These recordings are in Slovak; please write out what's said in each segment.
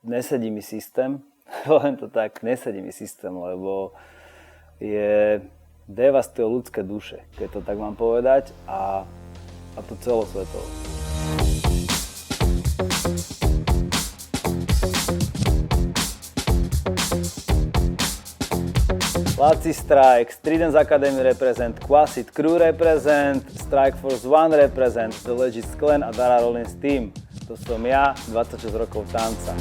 nesedí mi systém, poviem to tak, nesedí mi systém, lebo devastuje ľudské duše, keď to tak mám povedať, a to celosvetovo. Laci Strike, Stridens Academy represent, Quasit Crew represent, Strike Force One represent, The Legis Clan a Dara Rollins Team. To som ja, 26 rokov tanca.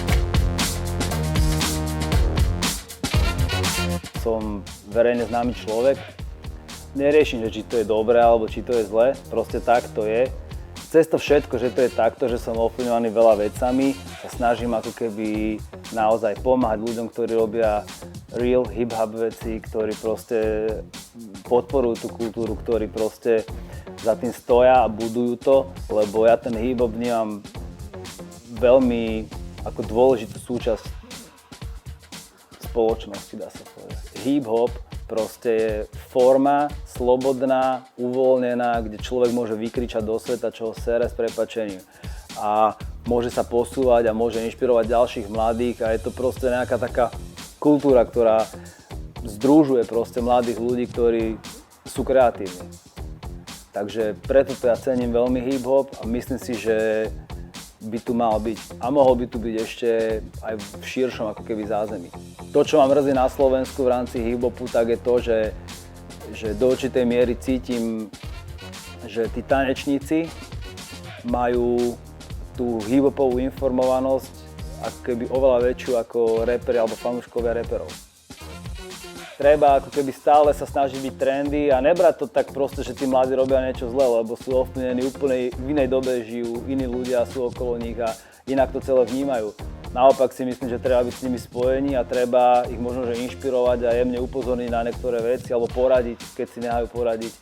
Som verejne známy človek. Neriešim, že či to je dobré alebo či to je zlé, proste tak to je. Cez to všetko, že to je takto, že som ovplyvňovaný veľa vecami, sa snažím ako keby naozaj pomáhať ľuďom, ktorí robia real hip-hop veci, ktorí proste podporujú tú kultúru, ktorí proste za tým stoja a budujú to, lebo ja ten hip-hop vnímam veľmi ako dôležitú súčasť spoločnosti, dá sa povedať. Hip-hop proste je forma slobodná, uvoľnená, kde človek môže vykričať do sveta, čo ho sere, s prepáčením. A môže sa posúvať a môže inšpirovať ďalších mladých a je to proste nejaká taká kultúra, ktorá združuje proste mladých ľudí, ktorí sú kreatívni. Takže preto to ja cením veľmi hip-hop a myslím si, že by tu mal byť a mohol by tu byť ešte aj v širšom ako keby zázemí. To, čo ma mrzí na Slovensku v rámci hip-hopu, tak je to, že do určitej miery cítim, že tí tanečníci majú tú hip-hopovú informovanosť ako keby oveľa väčšiu ako reperi alebo fanúškovia reperov. Treba ako keby stále sa snažiť byť trendy a nebrať to tak proste, že tí mladí robia niečo zlé, lebo sú ovplyvnení úplne v inej dobe žijú, iní ľudia sú okolo nich a inak to celé vnímajú. Naopak si myslím, že treba byť s nimi spojení a treba ich možno že inšpirovať a jemne upozorniť na niektoré veci alebo poradiť, keď si nehajú poradiť.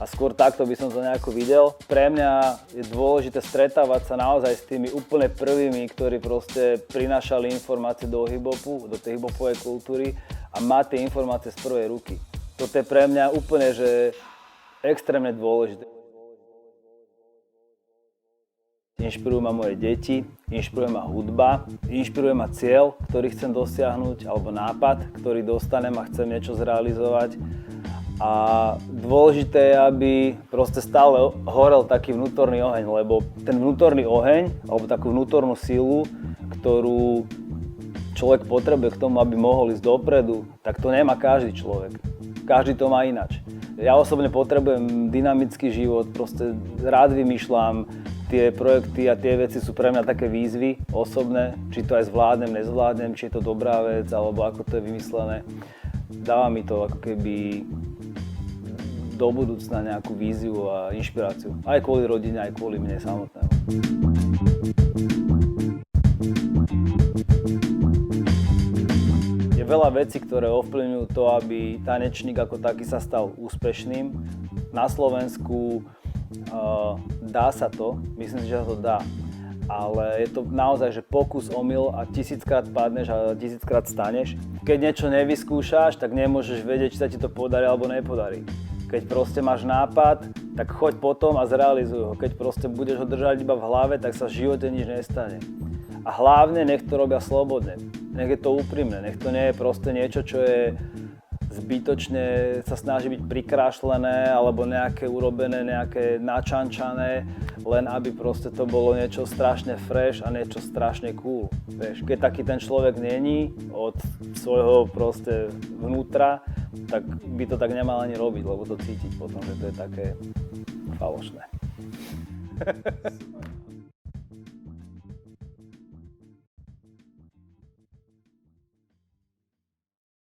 A skôr takto by som to nejako videl. Pre mňa je dôležité stretávať sa naozaj s tými úplne prvými, ktorí proste prinášali informácie do hip-hopu, do tej hip-hopovej kultúry a mať tie informácie z prvej ruky. Toto je pre mňa úplne že extrémne dôležité. Inšpirujú ma moje deti, inšpiruje ma hudba, inšpiruje ma cieľ, ktorý chcem dosiahnuť, alebo nápad, ktorý dostanem a chcem niečo zrealizovať. A dôležité je, aby proste stále horel taký vnútorný oheň, lebo ten vnútorný oheň, alebo takú vnútornú silu, ktorú človek potrebuje k tomu, aby mohol ísť dopredu, tak to nemá každý človek. Každý to má ináč. Ja osobne potrebujem dynamický život, proste rád vymýšľam, tie projekty a tie veci sú pre mňa také výzvy osobné, či to aj zvládnem, nezvládnem, či je to dobrá vec, alebo ako to je vymyslené. Dáva mi to ako keby do budúcna nejakú víziu a inšpiráciu. Aj kvôli rodine, aj kvôli mne samotnému. Je veľa vecí, ktoré ovplyvňujú to, aby tanečník ako taký sa stal úspešným. Na Slovensku dá sa to, myslím si, že sa to dá. Ale je to naozaj, že pokus, omyl a 1000-krát padneš a 1000-krát staneš. Keď niečo nevyskúšaš, tak nemôžeš vedieť, či sa ti to podarí alebo nepodarí. Keď proste máš nápad, tak choď potom a zrealizuj ho. Keď proste budeš ho držať iba v hlave, tak sa v živote nič nestane. A hlavne nech to robia slobodne. Nech je to úprimné, nech to nie je proste niečo, čo je zbytočne sa snaží byť prikrášlené alebo nejaké urobené, nejaké načančané, len aby proste to bolo niečo strašne fresh a niečo strašne cool. Vieš, keď taký ten človek není od svojho proste vnútra, tak by to tak nemal ani robiť, lebo to cítiť potom, že to je také falošné.